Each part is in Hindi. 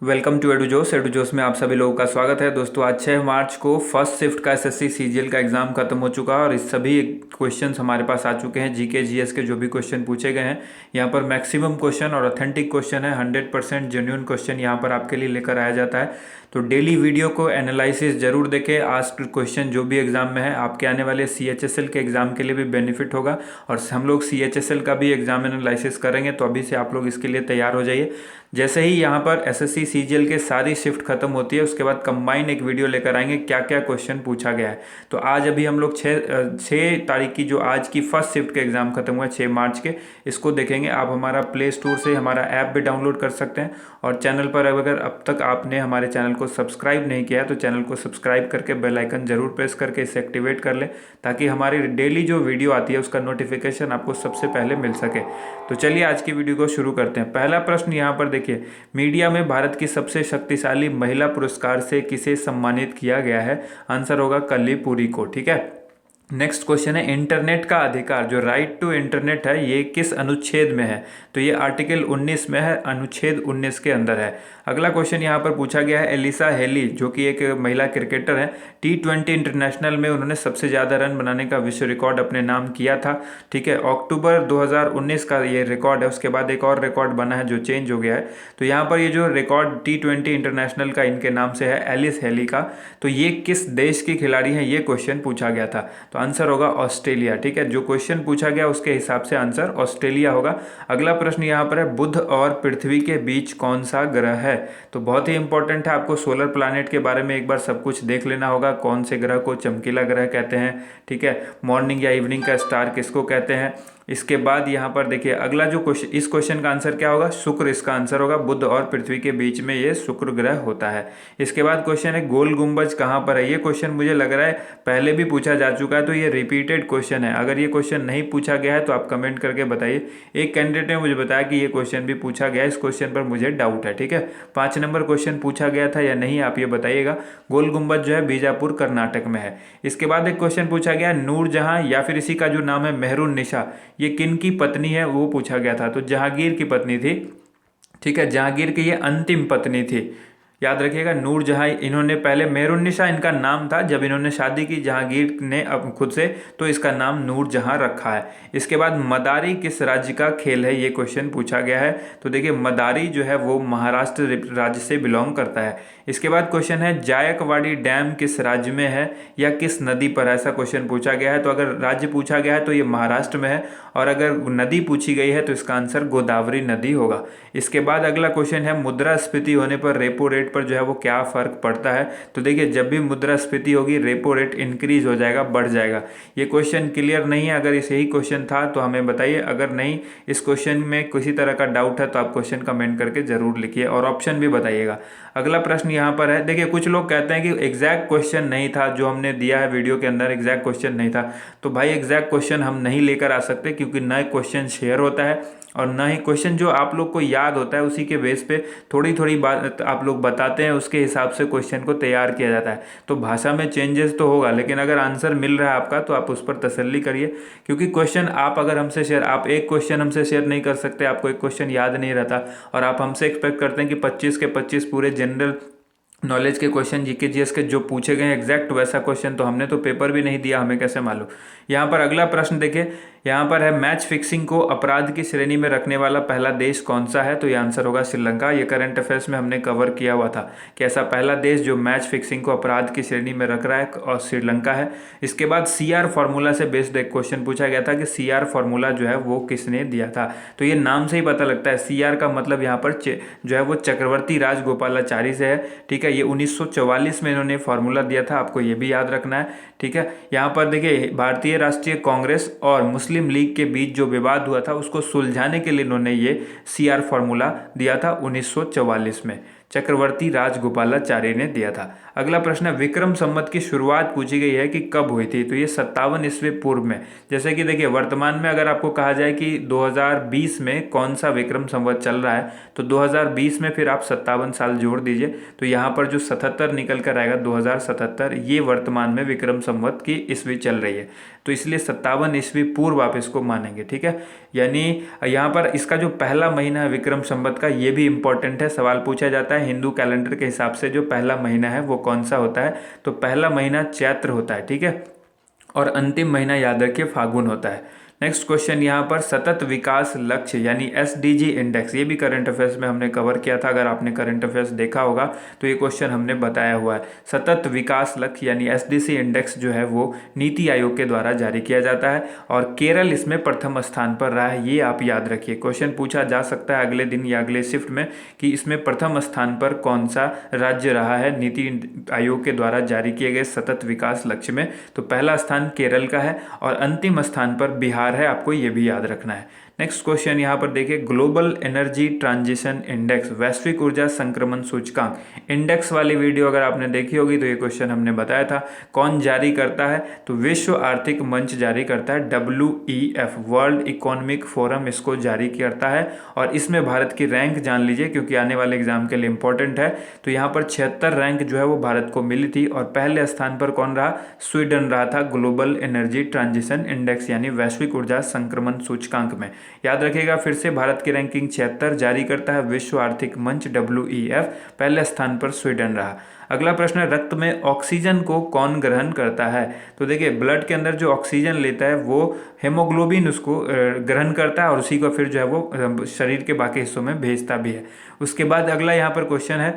वेलकम टू एडुजोस में आप सभी लोगों का स्वागत है। दोस्तों आज 6 मार्च को फर्स्ट शिफ्ट का एसएससी सीजीएल का एग्जाम खत्म हो चुका है और इस सभी क्वेश्चंस हमारे पास आ चुके हैं। जीके जीएस के जो भी क्वेश्चन पूछे गए हैं यहाँ पर मैक्सिमम क्वेश्चन और ऑथेंटिक क्वेश्चन है। 100% जेन्युइन क्वेश्चन यहाँ पर आपके लिए लेकर आया जाता है। तो डेली वीडियो को एनालिसिस जरूर देखें। आस्क्ड क्वेश्चन जो भी एग्जाम में है आपके आने वाले सीएचएसएल के एग्जाम के लिए भी बेनिफिट होगा और हम लोग सीएचएसएल का भी एग्जाम एनालिसिस करेंगे, तो अभी से आप लोग इसके लिए तैयार हो जाइए। जैसे ही यहाँ पर एसएससी सीजीएल के सारी शिफ्ट खत्म होती है उसके बाद कंबाइन एक वीडियो लेकर आएंगे क्या क्या क्वेश्चन पूछा गया है। तो आज अभी हम लोग 6 तारीख की जो आज की फर्स्ट शिफ्ट के एग्जाम खत्म हुआ है 6 मार्च के, इसको देखेंगे। आप हमारा प्ले स्टोर से हमारा ऐप भी डाउनलोड कर सकते हैं और चैनल पर अगर अब तक आपने हमारे चैनल को सब्सक्राइब नहीं किया है तो चैनल को सब्सक्राइब करके बेल आइकन जरूर प्रेस करके इसे एक्टिवेट कर लें ताकि हमारी डेली जो वीडियो आती है उसका नोटिफिकेशन आपको सबसे पहले मिल सके। तो चलिए आज की वीडियो को शुरू करते हैं। पहला प्रश्न यहाँ पर देखिए, मीडिया में भारत की सबसे शक्तिशाली महिला पुरस्कार से किसे सम्मानित किया गया है? आंसर होगा कल्ली पुरी को। ठीक है। नेक्स्ट क्वेश्चन है, इंटरनेट का अधिकार जो राइट टू इंटरनेट है ये किस अनुच्छेद में है? तो ये आर्टिकल 19 में है, अनुच्छेद 19 के अंदर है। अगला क्वेश्चन यहाँ पर पूछा गया है, एलिसा हेली जो कि एक महिला क्रिकेटर है, T20 इंटरनेशनल में उन्होंने सबसे ज़्यादा रन बनाने का विश्व रिकॉर्ड अपने नाम किया था। ठीक है, अक्टूबर 2019 का ये रिकॉर्ड है। उसके बाद एक और रिकॉर्ड बना है जो चेंज हो गया है। तो यहाँ पर ये जो रिकॉर्ड T20 इंटरनेशनल का इनके नाम से है, एलिस हेली का, तो ये किस देश की खिलाड़ी है ये क्वेश्चन पूछा गया था। तो आंसर होगा ऑस्ट्रेलिया। ठीक है, जो क्वेश्चन पूछा गया उसके हिसाब से आंसर ऑस्ट्रेलिया होगा। अगला प्रश्न यहाँ पर है, बुध और पृथ्वी के बीच कौन सा ग्रह है? तो बहुत ही इंपॉर्टेंट है, आपको सोलर प्लैनेट के बारे में एक बार सब कुछ देख लेना होगा। कौन से ग्रह को चमकीला ग्रह कहते हैं? ठीक है, मॉर्निंग या इवनिंग का स्टार किसको कहते हैं? इसके बाद यहाँ पर देखिए अगला जो क्वेश्चन, इस क्वेश्चन का आंसर क्या होगा? शुक्र इसका आंसर होगा। बुध और पृथ्वी के बीच में ये शुक्र ग्रह होता है। इसके बाद क्वेश्चन है, गोल गुंबज कहाँ पर है? ये क्वेश्चन मुझे लग रहा है पहले भी पूछा जा चुका है, तो ये रिपीटेड क्वेश्चन है। अगर ये क्वेश्चन नहीं पूछा गया है तो आप कमेंट करके बताइए। एक कैंडिडेट ने मुझे बताया कि ये क्वेश्चन भी पूछा गया है, इस क्वेश्चन पर मुझे डाउट है। ठीक है, 5 नंबर क्वेश्चन पूछा गया था या नहीं आप ये बताइएगा। गोल गुंबज जो है बीजापुर कर्नाटक में है। इसके बाद एक क्वेश्चन पूछा गया, नूरजहां या फिर इसी का जो नाम है मेहरुन्निसा, ये किन की पत्नी है? वो पूछा गया था। तो जहांगीर की पत्नी थी। ठीक है, जहांगीर की ये अंतिम पत्नी थी, याद रखिएगा। नूरजहां, इन्होंने पहले मेहरुन्निसा इनका नाम था, जब इन्होंने शादी की जहांगीर ने अब खुद से, तो इसका नाम नूरजहां रखा है। इसके बाद मदारी किस राज्य का खेल है? ये क्वेश्चन पूछा गया है। तो देखिए मदारी जो है वो महाराष्ट्र राज्य से बिलोंग करता है। इसके बाद क्वेश्चन है, जायकवाड़ी डैम किस राज्य में है या किस नदी पर? ऐसा क्वेश्चन पूछा गया है। तो अगर राज्य पूछा गया है तो ये महाराष्ट्र में है और अगर नदी पूछी गई है तो इसका आंसर गोदावरी नदी होगा। इसके बाद अगला क्वेश्चन है, मुद्रास्फीति होने पर रेपो रेट पर जो है वो क्या फर्क पड़ता है? तो देखिए जब भी मुद्रास्फीति होगी रेपो रेट इंक्रीज हो जाएगा, बढ़ जाएगा। ये क्वेश्चन क्लियर नहीं है, अगर यही क्वेश्चन था तो हमें बताइए। अगर नहीं, इस क्वेश्चन में किसी तरह का डाउट है तो आप क्वेश्चन कमेंट करके जरूर लिखिए और ऑप्शन भी बताइएगा। अगला प्रश्न यहाँ पर है, देखिए कुछ लोग कहते हैं कि एग्जैक्ट क्वेश्चन नहीं था जो हमने दिया है वीडियो के अंदर, एग्जैक्ट क्वेश्चन नहीं था। तो भाई एग्जैक्ट क्वेश्चन हम नहीं लेकर आ सकते क्योंकि नए क्वेश्चन शेयर होता है और ना ही क्वेश्चन जो आप लोग को याद होता है उसी के बेस पे थोड़ी थोड़ी बात आप लोग बताते हैं, उसके हिसाब से क्वेश्चन को तैयार किया जाता है। तो भाषा में चेंजेस तो होगा, लेकिन अगर आंसर मिल रहा है आपका तो आप उस पर तसल्ली करिए। क्योंकि क्वेश्चन आप अगर हमसे शेयर, आप एक क्वेश्चन हमसे शेयर नहीं कर सकते, आपको एक क्वेश्चन याद नहीं रहता और आप हमसे एक्सपेक्ट करते हैं कि 25 के 25 पूरे जनरल नॉलेज के क्वेश्चन जीके जीएस के जो पूछे गए एग्जैक्ट वैसा क्वेश्चन, तो हमने तो पेपर भी नहीं दिया, हमें कैसे मालूम। यहाँ पर अगला प्रश्न देखिए, यहाँ पर है, मैच फिक्सिंग को अपराध की श्रेणी में रखने वाला पहला देश कौन सा है? तो ये आंसर होगा श्रीलंका। ये करंट अफेयर्स में हमने कवर किया हुआ था कि ऐसा पहला देश जो मैच फिक्सिंग को अपराध की श्रेणी में रख रहा है और श्रीलंका है। इसके बाद CR फॉर्मूला से बेस्ड एक क्वेश्चन पूछा गया था कि CR फॉर्मूला जो है वो किसने दिया था? तो ये नाम से ही पता लगता है, CR का मतलब यहाँ पर जो है वो चक्रवर्ती राजगोपालाचारी से है। ठीक है, ये 1944 में इन्होंने फॉर्मूला दिया था, आपको ये भी याद रखना है। ठीक है, यहाँ पर देखिए भारतीय राष्ट्रीय कांग्रेस और मुस्लिम लीग के बीच जो विवाद हुआ था उसको सुलझाने के लिए इन्होंने ये CR फॉर्मूला दिया था 1944 में, चक्रवर्ती राजगोपालाचारी ने दिया था। अगला प्रश्न है, विक्रम संवत की शुरुआत पूछी गई है कि कब हुई थी? तो ये 57 ईस्वी पूर्व में। जैसे कि देखिए वर्तमान में अगर आपको कहा जाए कि 2020 में कौन सा विक्रम संवत चल रहा है तो 2020 में फिर आप 57 साल जोड़ दीजिए, तो यहाँ पर जो 77 निकल कर आएगा 2077, ये वर्तमान में विक्रम संवत की ईस्वी चल रही है। तो इसलिए 57 ईस्वी पूर्व आप इसको मानेंगे, ठीक है। यानी यहाँ पर इसका जो पहला महीना है विक्रम संवत का, ये भी इंपॉर्टेंट है, सवाल पूछा जाता है हिंदू कैलेंडर के हिसाब से जो पहला महीना है वो कौन सा होता है। तो पहला महीना चैत्र होता है, ठीक है, और अंतिम महीना याद रखिए फागुन होता है। नेक्स्ट क्वेश्चन यहाँ पर सतत विकास लक्ष्य यानी एसडीजी इंडेक्स, ये भी करंट अफेयर्स में हमने कवर किया था, अगर आपने करंट अफेयर्स देखा होगा तो ये क्वेश्चन हमने बताया हुआ है। सतत विकास लक्ष्य यानी एसडीजी इंडेक्स जो है वो नीति आयोग के द्वारा जारी किया जाता है और केरल इसमें प्रथम स्थान पर रहा है, ये आप याद रखिए। क्वेश्चन पूछा जा सकता है अगले दिन या अगले शिफ्ट में कि इसमें प्रथम स्थान पर कौन सा राज्य रहा है नीति आयोग के द्वारा जारी किए गए सतत विकास लक्ष्य में। तो पहला स्थान केरल का है और अंतिम स्थान पर बिहार है, आपको ये भी याद रखना है। नेक्स्ट क्वेश्चन यहाँ पर देखिए, ग्लोबल एनर्जी ट्रांजिशन इंडेक्स, वैश्विक ऊर्जा संक्रमण सूचकांक, इंडेक्स वाली वीडियो अगर आपने देखी होगी तो ये क्वेश्चन हमने बताया था। कौन जारी करता है? तो विश्व आर्थिक मंच जारी करता है, WEF वर्ल्ड इकोनॉमिक फोरम इसको जारी करता है और इसमें भारत की रैंक जान लीजिए क्योंकि आने वाले एग्जाम के लिए इंपॉर्टेंट है। तो यहाँ पर 76 रैंक जो है वो भारत को मिली थी और पहले स्थान पर कौन रहा? स्वीडन रहा था ग्लोबल एनर्जी ट्रांजिशन इंडेक्स यानी वैश्विक ऊर्जा संक्रमण सूचकांक में। याद रखिएगा फिर से, भारत की रैंकिंग 76 जारी करता है विश्व आर्थिक मंच WEF, पहले स्थान पर स्वीडन रहा। अगला प्रश्न है, रक्त में ऑक्सीजन को कौन ग्रहण करता है? तो देखिए ब्लड के अंदर जो ऑक्सीजन लेता है वो हेमोग्लोबिन उसको ग्रहण करता है और उसी को फिर जो है वो शरीर के बाकी हिस्सों में भेजता भी है। उसके बाद अगला यहाँ पर क्वेश्चन है,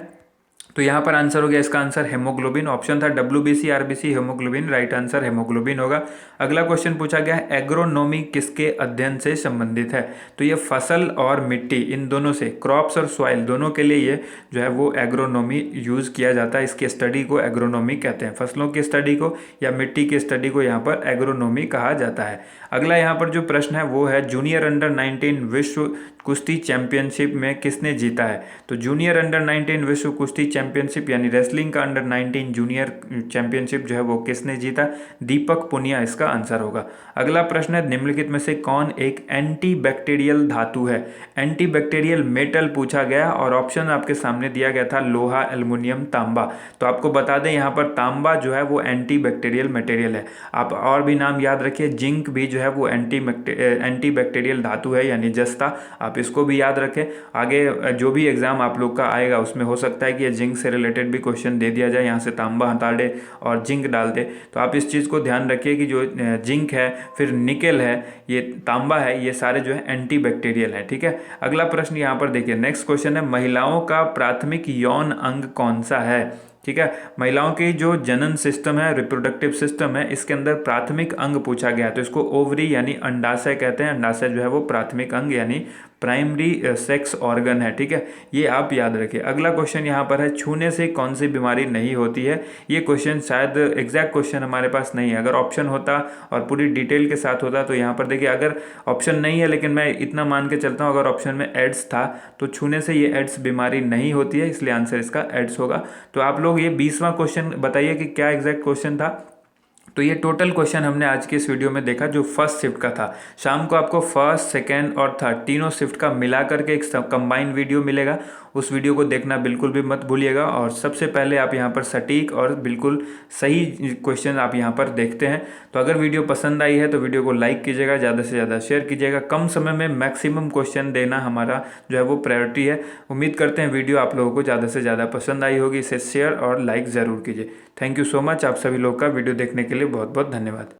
तो यहाँ पर आंसर हो गया, इसका आंसर हेमोग्लोबिन, ऑप्शन था WBC RBC haemoglobin, right answer haemoglobin होगा। अगला क्वेश्चन पूछा गया है, एग्रोनॉमी किसके अध्ययन से संबंधित है? तो ये फसल और मिट्टी इन दोनों से, क्रॉप्स और सॉइल दोनों के लिए ये जो है वो एग्रोनॉमी यूज किया जाता है, इसकी स्टडी को एग्रोनॉमी कहते हैं। फसलों की स्टडी को या मिट्टी की स्टडी को यहाँ पर एग्रोनॉमी कहा जाता है। अगला यहाँ पर जो प्रश्न है वो है, जूनियर अंडर 19 विश्व कुश्ती चैंपियनशिप में किसने जीता है? तो जूनियर अंडर 19 विश्व कुश्ती चैंपियनशिप यानी रेसलिंग का अंडर 19 जूनियर चैंपियनशिप जो है वो किसने जीता? दीपक पुनिया इसका आंसर होगा। अगला प्रश्न है, निम्नलिखित में से कौन एक एंटी बैक्टीरियल धातु है? एंटी बैक्टीरियल मेटल पूछा गया और ऑप्शन आपके सामने दिया गया था, लोहा, एल्युमिनियम, तांबा। तो आपको बता दें यहाँ पर तांबा जो है वो एंटी बैक्टीरियल मटेरियल है। आप और भी नाम याद रखिए, जिंक भी जो है वो एंटी बैक्टीरियल धातु है यानी जस्ता, आप इसको भी याद रखें। आगे जो भी एग्जाम आप लोग का आएगा उसमें हो सकता है कि ये जिंक से रिलेटेड भी क्वेश्चन दे दिया जाए, यहाँ से तांबा हटा दे और जिंक डाल दे। तो आप इस चीज़ को ध्यान रखिए कि जो जिंक है, फिर निकेल है, ये तांबा है, ये सारे जो है एंटी बैक्टीरियल है, ठीक है। अगला प्रश्न यहाँ पर देखिए, नेक्स्ट क्वेश्चन है, महिलाओं का प्राथमिक यौन अंग कौन सा है? ठीक है, महिलाओं की जो जनन सिस्टम है, रिप्रोडक्टिव सिस्टम है, इसके अंदर प्राथमिक अंग पूछा गया तो इसको ओवरी यानी अंडाशय कहते हैं। अंडाशय जो है वो प्राथमिक अंग यानी प्राइमरी सेक्स ऑर्गन है, ठीक है, ये आप याद रखिए। अगला क्वेश्चन यहाँ पर है, छूने से कौन सी बीमारी नहीं होती है? ये क्वेश्चन शायद एग्जैक्ट क्वेश्चन हमारे पास नहीं है, अगर ऑप्शन होता और पूरी डिटेल के साथ होता तो यहाँ पर देखिए, अगर ऑप्शन नहीं है लेकिन मैं इतना मान के चलता हूँ अगर ऑप्शन में एड्स था तो छूने से ये एड्स बीमारी नहीं होती है, इसलिए आंसर इसका एड्स होगा। तो आप लोग ये 20वां क्वेश्चन बताइए कि क्या एग्जैक्ट क्वेश्चन था। तो ये टोटल क्वेश्चन हमने आज की इस वीडियो में देखा जो फर्स्ट शिफ्ट का था। शाम को आपको फर्स्ट, सेकेंड और थर्ड तीनों शिफ्ट का मिला करके एक कंबाइंड वीडियो मिलेगा, उस वीडियो को देखना बिल्कुल भी मत भूलिएगा। और सबसे पहले आप यहाँ पर सटीक और बिल्कुल सही क्वेश्चन आप यहाँ पर देखते हैं। तो अगर वीडियो पसंद आई है तो वीडियो को लाइक कीजिएगा, ज़्यादा से ज़्यादा शेयर कीजिएगा। कम समय में मैक्सिमम क्वेश्चन देना हमारा जो है वो प्रायोरिटी है। उम्मीद करते हैं वीडियो आप लोगों को ज़्यादा से ज़्यादा पसंद आई होगी, इसे शेयर और लाइक ज़रूर कीजिए। थैंक यू सो मच, आप सभी लोग का वीडियो देखने के लिए बहुत बहुत धन्यवाद।